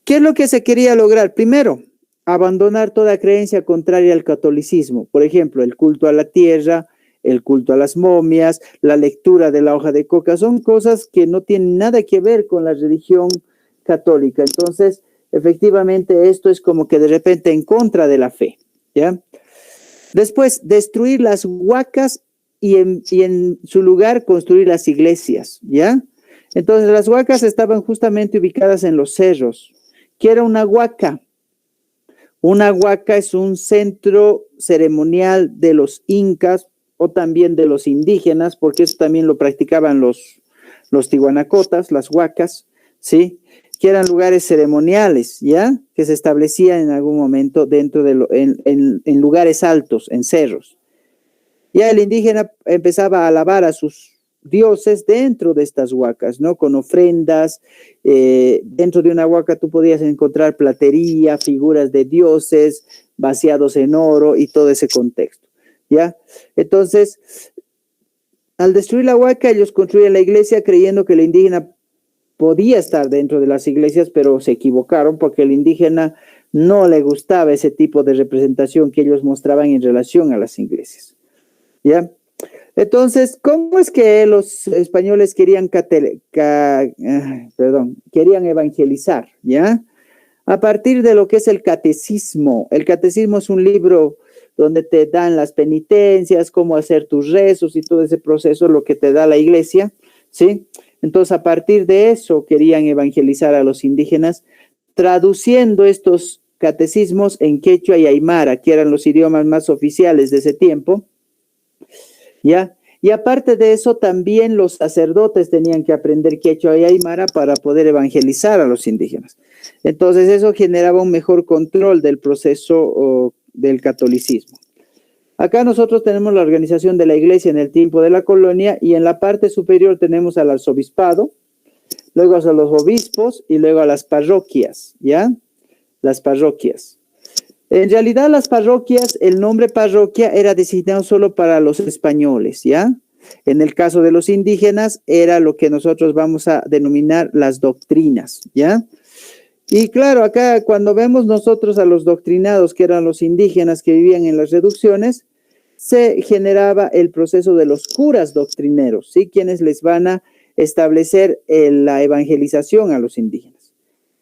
¿Qué es lo que se quería lograr? Primero, abandonar toda creencia contraria al catolicismo. Por ejemplo, el culto a la tierra, el culto a las momias, la lectura de la hoja de coca, son cosas que no tienen nada que ver con la religión católica. Entonces, efectivamente, esto es como que de repente en contra de la fe, ¿ya? Después, destruir las huacas y en su lugar construir las iglesias, ¿ya? Entonces, las huacas estaban justamente ubicadas en los cerros. ¿Qué era una huaca? Una huaca es un centro ceremonial de los incas o también de los indígenas, porque eso también lo practicaban los tihuanacotas, las huacas, ¿sí? Que eran lugares ceremoniales, ¿ya? Que se establecían en algún momento dentro de en lugares altos, en cerros. Ya el indígena empezaba a alabar a sus dioses dentro de estas huacas, ¿no? Con ofrendas. Dentro de una huaca tú podías encontrar platería, figuras de dioses, vaciados en oro y todo ese contexto, ¿ya? Entonces, al destruir la huaca, ellos construyen la iglesia creyendo que el indígena podía estar dentro de las iglesias, pero se equivocaron porque el indígena no le gustaba ese tipo de representación que ellos mostraban en relación a las iglesias, ¿ya? Entonces, ¿cómo es que los españoles querían evangelizar, ¿ya? A partir de lo que es el catecismo. El catecismo es un libro donde te dan las penitencias, cómo hacer tus rezos y todo ese proceso, lo que te da la iglesia, ¿sí? Entonces, a partir de eso querían evangelizar a los indígenas, traduciendo estos catecismos en quechua y aymara, que eran los idiomas más oficiales de ese tiempo, ¿ya? Y aparte de eso, también los sacerdotes tenían que aprender quechua y aymara para poder evangelizar a los indígenas. Entonces, eso generaba un mejor control del proceso del catolicismo. Acá nosotros tenemos la organización de la iglesia en el tiempo de la colonia y en la parte superior tenemos al arzobispado, luego a los obispos y luego a las parroquias, ¿ya? Las parroquias. En realidad las parroquias, el nombre parroquia era designado solo para los españoles, ¿ya? En el caso de los indígenas era lo que nosotros vamos a denominar las doctrinas, ¿ya? Y claro, acá cuando vemos nosotros a los doctrinados, que eran los indígenas que vivían en las reducciones, se generaba el proceso de los curas doctrineros, ¿sí? Quienes les van a establecer la evangelización a los indígenas.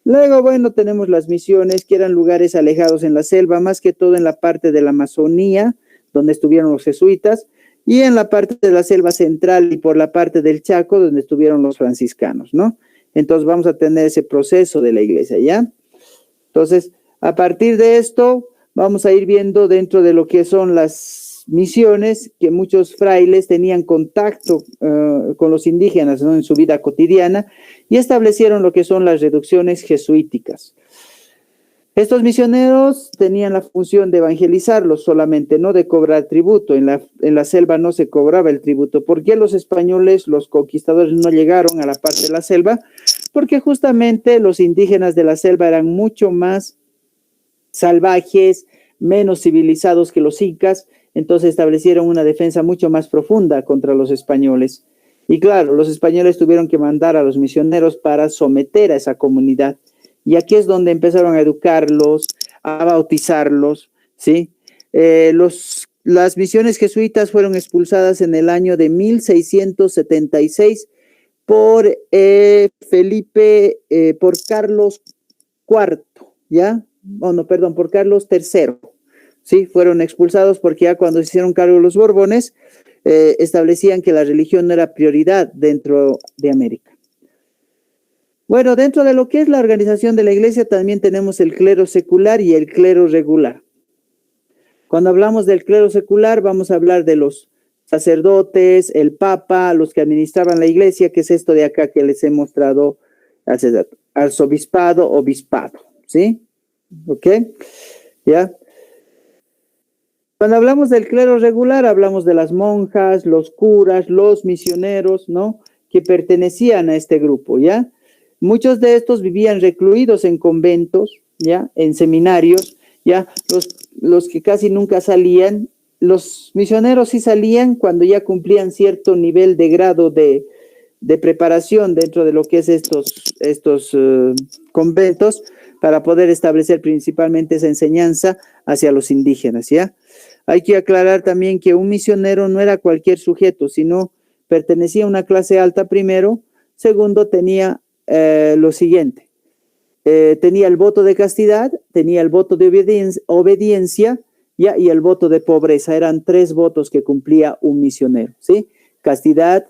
Luego, bueno, tenemos las misiones, que eran lugares alejados en la selva, más que todo en la parte de la Amazonía, donde estuvieron los jesuitas, y en la parte de la selva central y por la parte del Chaco, donde estuvieron los franciscanos, ¿no? Entonces vamos a tener ese proceso de la iglesia, ¿ya? Entonces, a partir de esto, vamos a ir viendo dentro de lo que son las misiones, que muchos frailes tenían contacto con los indígenas, ¿no? En su vida cotidiana, y establecieron lo que son las reducciones jesuíticas. Estos misioneros tenían la función de evangelizarlos solamente, no de cobrar tributo. En la selva no se cobraba el tributo. ¿Por qué los españoles, los conquistadores, no llegaron a la parte de la selva? Porque justamente los indígenas de la selva eran mucho más salvajes, menos civilizados que los incas, entonces establecieron una defensa mucho más profunda contra los españoles. Y claro, los españoles tuvieron que mandar a los misioneros para someter a esa comunidad. Y aquí es donde empezaron a educarlos, a bautizarlos, ¿sí? Las misiones jesuitas fueron expulsadas en el año de 1676 por por Carlos IV, ¿ya? Oh, no, perdón, por Carlos III, ¿sí? Fueron expulsados porque ya cuando se hicieron cargo los Borbones, establecían que la religión no era prioridad dentro de América. Bueno, dentro de lo que es la organización de la iglesia también tenemos el clero secular y el clero regular. Cuando hablamos del clero secular vamos a hablar de los sacerdotes, el papa, los que administraban la iglesia, que es esto de acá que les he mostrado, arzobispado, obispado, ¿sí? ¿Ok? ¿Ya? Cuando hablamos del clero regular hablamos de las monjas, los curas, los misioneros, ¿no? Que pertenecían a este grupo, ¿ya? Muchos de estos vivían recluidos en conventos, ¿ya? En seminarios, ¿ya? Los que casi nunca salían, los misioneros sí salían cuando ya cumplían cierto nivel de grado de preparación dentro de lo que es estos conventos para poder establecer principalmente esa enseñanza hacia los indígenas, ¿ya? Hay que aclarar también que un misionero no era cualquier sujeto, sino pertenecía a una clase alta primero, segundo tenía lo siguiente, tenía el voto de castidad, tenía el voto de obediencia, ¿ya? Y el voto de pobreza. Eran 3 votos que cumplía un misionero, ¿sí? Castidad,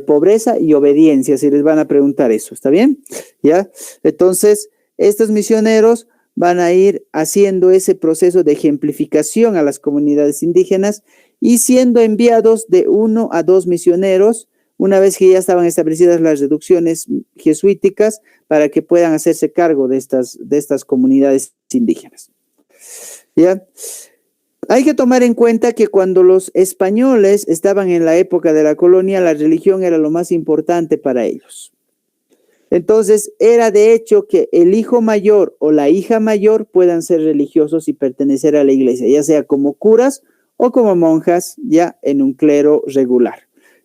pobreza y obediencia, si les van a preguntar eso, ¿está bien? ¿Ya? Entonces, estos misioneros van a ir haciendo ese proceso de ejemplificación a las comunidades indígenas y siendo enviados de 1 a 2 misioneros una vez que ya estaban establecidas las reducciones jesuíticas para que puedan hacerse cargo de estas comunidades indígenas. ¿Ya? Hay que tomar en cuenta que cuando los españoles estaban en la época de la colonia, la religión era lo más importante para ellos. Entonces, era de hecho que el hijo mayor o la hija mayor puedan ser religiosos y pertenecer a la iglesia, ya sea como curas o como monjas, ya en un clero regular,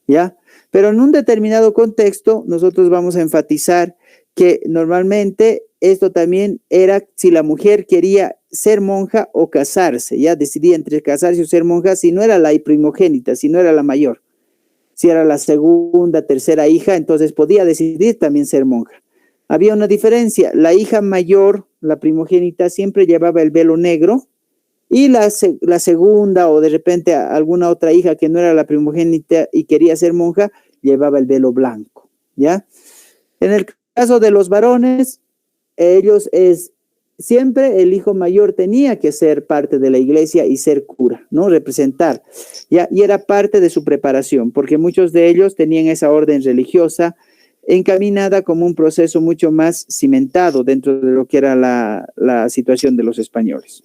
¿ya? Pero en un determinado contexto, nosotros vamos a enfatizar que normalmente esto también era si la mujer quería ser monja o casarse, ya decidía entre casarse o ser monja si no era la primogénita, si no era la mayor. Si era la segunda, tercera hija, entonces podía decidir también ser monja. Había una diferencia, la hija mayor, la primogénita, siempre llevaba el velo negro y la segunda o de repente alguna otra hija que no era la primogénita y quería ser monja, llevaba el velo blanco, ¿ya? En el caso de los varones, siempre el hijo mayor tenía que ser parte de la iglesia y ser cura, ¿no? Representar, ¿ya? Y era parte de su preparación, porque muchos de ellos tenían esa orden religiosa encaminada como un proceso mucho más cimentado dentro de lo que era la situación de los españoles,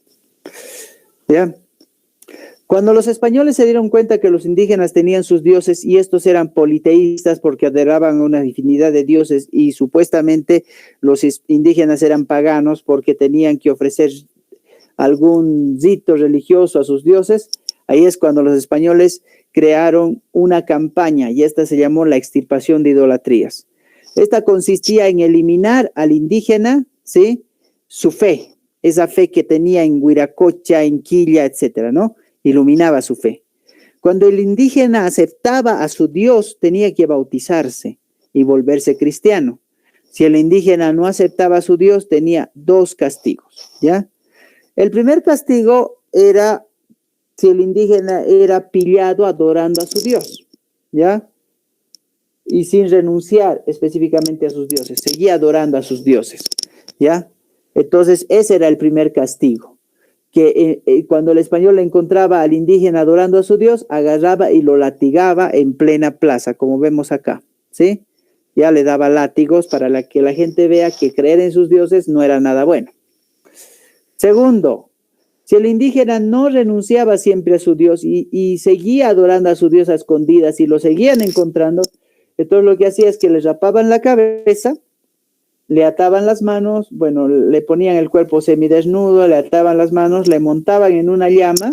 ¿ya? Cuando los españoles se dieron cuenta que los indígenas tenían sus dioses y estos eran politeístas porque adoraban a una infinidad de dioses y supuestamente los indígenas eran paganos porque tenían que ofrecer algún rito religioso a sus dioses, ahí es cuando los españoles crearon una campaña y esta se llamó la extirpación de idolatrías. Esta consistía en eliminar al indígena, ¿sí? Su fe, esa fe que tenía en Huiracocha, en Quilla, etcétera, ¿no? Iluminaba su fe. Cuando el indígena aceptaba a su Dios, tenía que bautizarse y volverse cristiano. Si el indígena no aceptaba a su Dios, tenía 2 castigos, ¿ya? El primer castigo era si el indígena era pillado adorando a su Dios, ¿ya? Y sin renunciar específicamente a sus dioses, seguía adorando a sus dioses, ¿ya? Entonces, ese era el primer castigo. Que cuando el español encontraba al indígena adorando a su Dios, agarraba y lo latigaba en plena plaza, como vemos acá, ¿sí? Ya le daba látigos para que la gente vea que creer en sus dioses no era nada bueno. Segundo, si el indígena no renunciaba siempre a su Dios y seguía adorando a su Dios a escondidas y lo seguían encontrando, entonces lo que hacía es que le rapaban la cabeza, le ataban las manos, bueno, le ponían el cuerpo semidesnudo, le ataban las manos, le montaban en una llama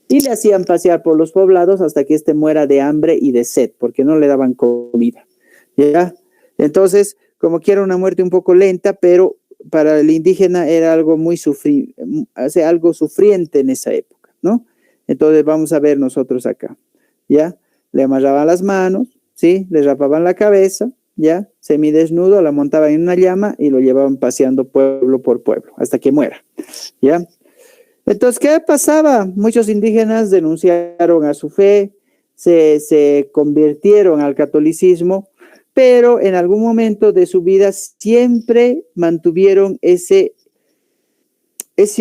y le hacían pasear por los poblados hasta que éste muera de hambre y de sed, porque no le daban comida, ¿ya? Entonces, como que era una muerte un poco lenta, pero para el indígena era algo algo sufriente en esa época, ¿no? Entonces vamos a ver nosotros acá, ¿ya? Le amarraban las manos, ¿sí? Le rapaban la cabeza, ¿ya? Semidesnudo, la montaban en una llama y lo llevaban paseando pueblo por pueblo hasta que muera, ¿ya? Entonces, ¿qué pasaba? Muchos indígenas denunciaron a su fe, se convirtieron al catolicismo, pero en algún momento de su vida siempre mantuvieron ese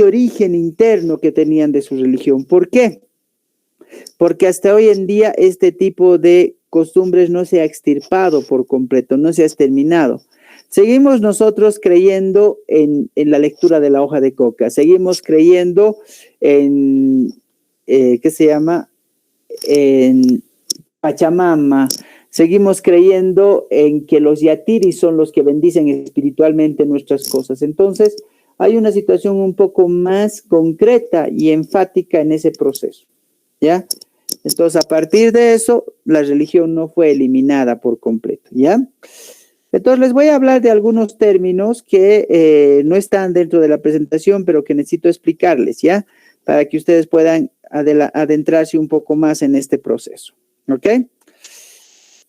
origen interno que tenían de su religión. ¿Por qué? Porque hasta hoy en día este tipo de costumbres no se ha extirpado por completo, no se ha exterminado. Seguimos nosotros creyendo en la lectura de la hoja de coca, seguimos creyendo en, ¿qué se llama? En Pachamama, seguimos creyendo en que los yatiris son los que bendicen espiritualmente nuestras cosas. Entonces, hay una situación un poco más concreta y enfática en ese proceso, ¿ya? Entonces, a partir de eso, la religión no fue eliminada por completo, ¿ya? Entonces, les voy a hablar de algunos términos que no están dentro de la presentación, pero que necesito explicarles, ¿ya? Para que ustedes puedan adentrarse un poco más en este proceso, ¿ok?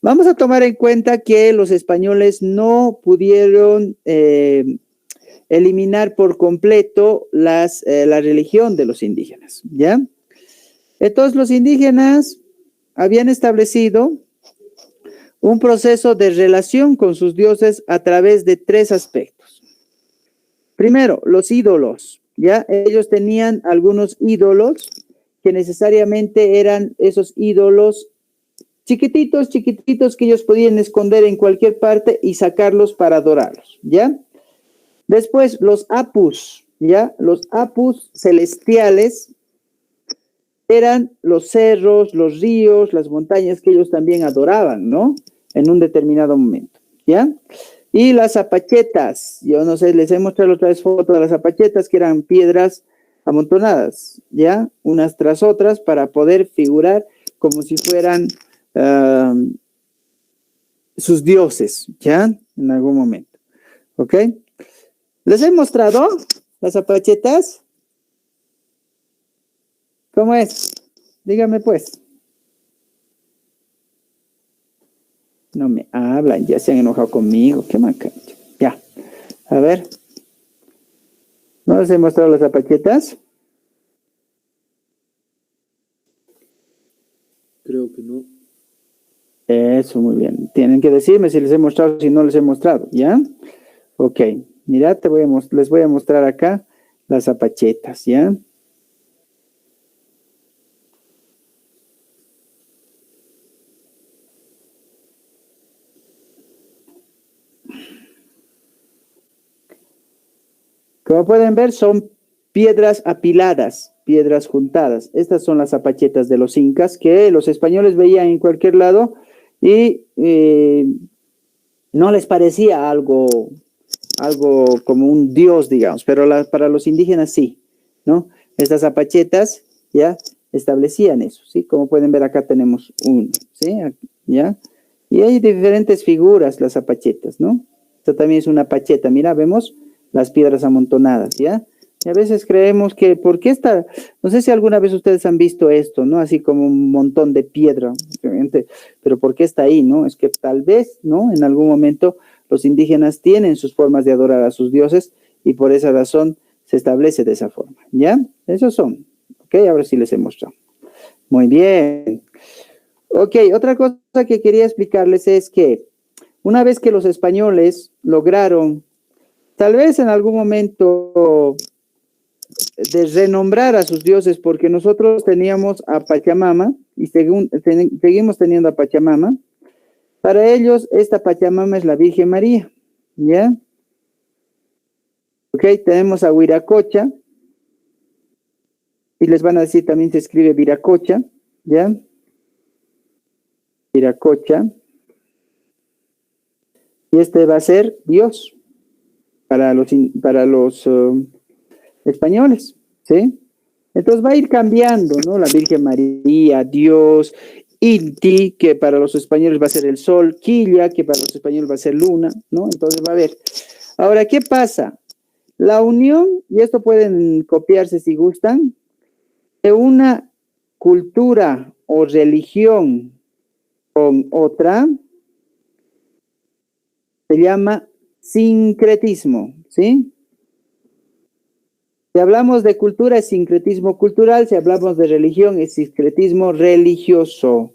Vamos a tomar en cuenta que los españoles no pudieron eliminar por completo la religión de los indígenas, ¿ya? Entonces, los indígenas habían establecido un proceso de relación con sus dioses a través de tres aspectos. Primero, los ídolos, ¿ya? Ellos tenían algunos ídolos que necesariamente eran esos ídolos chiquititos que ellos podían esconder en cualquier parte y sacarlos para adorarlos, ¿ya? Después, los apus, ¿ya? Los apus celestiales eran los cerros, los ríos, las montañas que ellos también adoraban, ¿no? En un determinado momento, ¿ya? Y las zapachetas, yo no sé, les he mostrado otra vez fotos de las zapachetas que eran piedras amontonadas, ¿ya? Unas tras otras para poder figurar como si fueran sus dioses, ¿ya? En algún momento, ¿ok? ¿Les he mostrado las zapachetas? ¿Cómo es? Dígame pues. No me hablan, ya se han enojado conmigo. Qué macacho. Ya. A ver. ¿No les he mostrado las zapachetas? Creo que no. Eso, muy bien. Tienen que decirme si les he mostrado, si no les he mostrado, ¿ya? Ok. Mira, les voy a mostrar acá las zapachetas, ¿ya? Como pueden ver, son piedras apiladas, piedras juntadas. Estas son las zapachetas de los incas que los españoles veían en cualquier lado y no les parecía algo como un dios, digamos, pero para los indígenas sí, ¿no? Estas zapachetas ya establecían eso, ¿sí? Como pueden ver acá tenemos uno, ¿sí? ¿Ya? Y hay diferentes figuras las zapachetas, ¿no? Esta también es una pacheta, mira, vemos las piedras amontonadas, ¿ya? Y a veces creemos que, ¿por qué está? No sé si alguna vez ustedes han visto esto, ¿no? Así como un montón de piedra, pero ¿por qué está ahí, no? Es que tal vez, ¿no? En algún momento los indígenas tienen sus formas de adorar a sus dioses y por esa razón se establece de esa forma, ¿ya? Esos son, ¿ok? Ahora sí les he mostrado. Muy bien. Ok, otra cosa que quería explicarles es que una vez que los españoles lograron, tal vez en algún momento, de renombrar a sus dioses, porque nosotros teníamos a Pachamama y seguimos teniendo a Pachamama. Para ellos, esta Pachamama es la Virgen María, ¿ya? Ok, tenemos a Huiracocha, y les van a decir también se escribe Viracocha, ¿ya? Viracocha. Y este va a ser Dios para los españoles, ¿sí? Entonces va a ir cambiando, ¿no? La Virgen María, Dios, Inti, que para los españoles va a ser el sol, Quilla, que para los españoles va a ser luna, ¿no? Entonces va a haber. Ahora, ¿qué pasa? La unión, y esto pueden copiarse si gustan, de una cultura o religión con otra, se llama sincretismo, ¿sí? Si hablamos de cultura, es sincretismo cultural. Si hablamos de religión, es sincretismo religioso,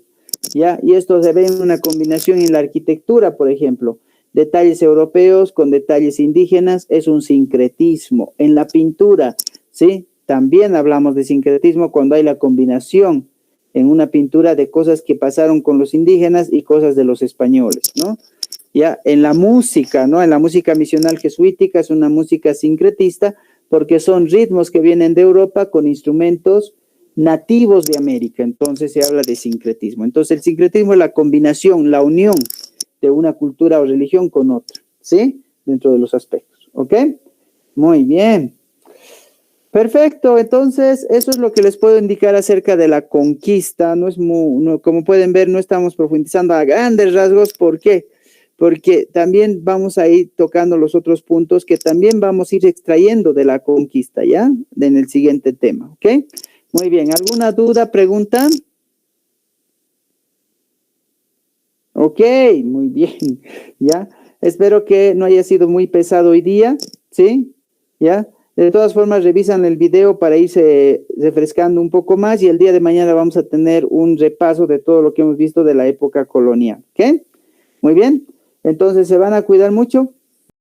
¿ya? Y esto se ve en una combinación en la arquitectura, por ejemplo. Detalles europeos con detalles indígenas es un sincretismo. En la pintura, ¿sí? También hablamos de sincretismo cuando hay la combinación en una pintura de cosas que pasaron con los indígenas y cosas de los españoles, ¿no? Ya, en la música, ¿no? En la música misional jesuítica es una música sincretista porque son ritmos que vienen de Europa con instrumentos nativos de América. Entonces se habla de sincretismo. Entonces el sincretismo es la combinación, la unión de una cultura o religión con otra, ¿sí? Dentro de los aspectos, ¿ok? Muy bien. Perfecto, entonces eso es lo que les puedo indicar acerca de la conquista. No es como pueden ver, no estamos profundizando a grandes rasgos. ¿Por qué? Porque también vamos a ir tocando los otros puntos que también vamos a ir extrayendo de la conquista, ¿ya? En el siguiente tema, ¿ok? Muy bien, ¿alguna duda, pregunta? Ok, muy bien, ¿ya? Espero que no haya sido muy pesado hoy día, ¿sí? ¿Ya? De todas formas, revisan el video para irse refrescando un poco más y el día de mañana vamos a tener un repaso de todo lo que hemos visto de la época colonial, ¿ok? Muy bien. Entonces, ¿se van a cuidar mucho?